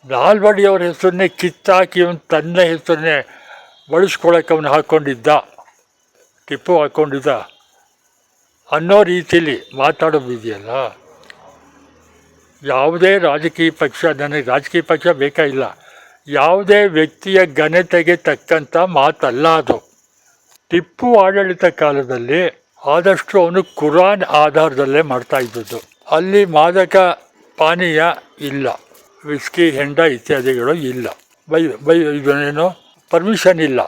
ನಾಲ್ವಡಿಯವ್ರ ಹೆಸರನ್ನೇ ಕಿತ್ತಾಕಿ ಅವನು ತನ್ನ ಹೆಸರನ್ನೇ ಬಳಸ್ಕೊಳಕ್ಕೆ ಅವನು ಹಾಕ್ಕೊಂಡಿದ್ದ, ಟಿಪ್ಪು ಹಾಕ್ಕೊಂಡಿದ್ದ ಅನ್ನೋ ರೀತಿಯಲ್ಲಿ ಮಾತಾಡೋದಿದೆಯಲ್ಲ. ಯಾವುದೇ ರಾಜಕೀಯ ಪಕ್ಷ, ನನಗೆ ರಾಜಕೀಯ ಪಕ್ಷ ಬೇಕಾಗಿಲ್ಲ, ಯಾವುದೇ ವ್ಯಕ್ತಿಯ ಘನತೆಗೆ ತಕ್ಕಂಥ ಮಾತಲ್ಲ ಅದು. ಟಿಪ್ಪು ಆಡಳಿತ ಕಾಲದಲ್ಲಿ ಆದಷ್ಟು ಅವನು ಕುರಾನ್ ಆಧಾರದಲ್ಲೇ ಮಾಡ್ತಾ ಇದ್ದದ್ದು. ಅಲ್ಲಿ ಮಾದಕ ಪಾನೀಯ ಇಲ್ಲ, ವಿಸ್ಕಿ, ಹೆಂಡ ಇತ್ಯಾದಿಗಳು ಇಲ್ಲ. ಇದನ್ನೇನೋ ಪರ್ಮಿಷನ್ ಇಲ್ಲ,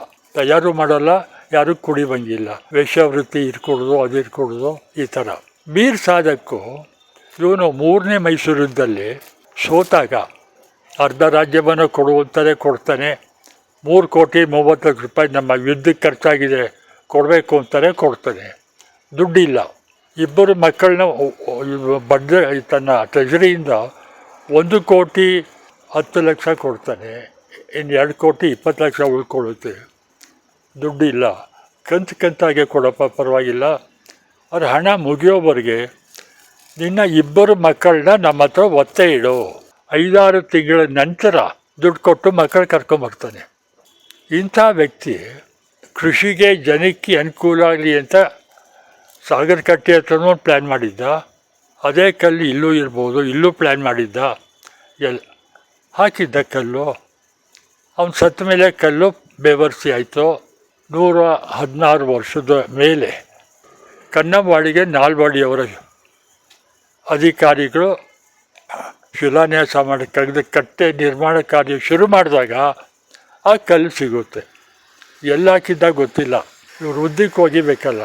ಯಾರೂ ಮಾಡೋಲ್ಲ, ಯಾರೂ ಕುಡಿಬಂಗಿಲ್ಲ. ವೇಶ್ಯಾವೃತ್ತಿ ಇರ್ಕೊಡೋದು, ಅದು ಇರ್ಕೊಡೋದು, ಈ ಥರ. ಮೀರ್ ಸಾದಕ್ಕು ಇವನು 3ನೇ ಮೈಸೂರದಲ್ಲಿ ಸೋತಾಗ ಅರ್ಧ ರಾಜ್ಯವನ್ನು ಕೊಡುವಂಥದ್ದೇ ಕೊಡ್ತಾನೆ. 3,30,00,000 ರೂಪಾಯಿ ನಮ್ಮ ಯುದ್ಧಕ್ಕೆ ಖರ್ಚಾಗಿದೆ ಕೊಡಬೇಕು ಅಂತಾನೆ ಕೊಡ್ತಾನೆ. ದುಡ್ಡಿಲ್ಲ. 2 ಮಕ್ಕಳನ್ನ ತನ್ನ ಟ್ರೆಜರಿಯಿಂದ 1,10,00,000 ಕೊಡ್ತಾನೆ. ಇನ್ನು 2,20,00,000 ಉಳ್ಕೊಳ್ಳುತ್ತೆ. ದುಡ್ಡಿಲ್ಲ. ಕಂತಾಗೆ ಕೊಡಪ್ಪ, ಪರವಾಗಿಲ್ಲ, ಅವ್ರ ಹಣ ಮುಗಿಯೋವರೆಗೆ ನಿನ್ನ 2 ಮಕ್ಕಳನ್ನ ನಮ್ಮ ಹತ್ರ ಒತ್ತೆ ಇಡು. 5-6 ತಿಂಗಳ ನಂತರ ದುಡ್ಡು ಕೊಟ್ಟು ಮಕ್ಕಳು ಕರ್ಕೊಂಬರ್ತಾನೆ. ಇಂಥ ವ್ಯಕ್ತಿ ಕೃಷಿಗೆ, ಜನಕ್ಕೆ ಅನುಕೂಲ ಆಗಲಿ ಅಂತ ಸಾಗರ ಕಟ್ಟೆ ಹತ್ರನೂ ಪ್ಲ್ಯಾನ್ ಮಾಡಿದ್ದ. ಅದೇ ಕಲ್ಲು ಇಲ್ಲೂ ಇರ್ಬೋದು, ಇಲ್ಲೂ ಪ್ಲ್ಯಾನ್ ಮಾಡಿದ್ದ. ಹಾಕಿದ್ದ ಕಲ್ಲು. ಅವನು ಸತ್ತ ಮೇಲೆ ಕಲ್ಲು ಬೇವರ್ಸಿ ಆಯಿತು. 116 ವರ್ಷದ ಮೇಲೆ ಕನ್ನಂವಾಡಿಗೆ ನಾಲ್ವಡಿಯವರ ಅಧಿಕಾರಿಗಳು ಶಿಲಾನ್ಯಾಸ ಮಾಡಿ ಕಟ್ಟೆ ನಿರ್ಮಾಣ ಕಾರ್ಯ ಶುರು ಮಾಡಿದಾಗ ಆ ಕಲ್ಲು ಸಿಗುತ್ತೆ. ಎಲ್ಲ ಹಾಕಿದ್ದಾಗ ಗೊತ್ತಿಲ್ಲ, ಇವರು ಉದ್ದಕ್ಕೆ ಹೋಗಿಬೇಕಲ್ಲ.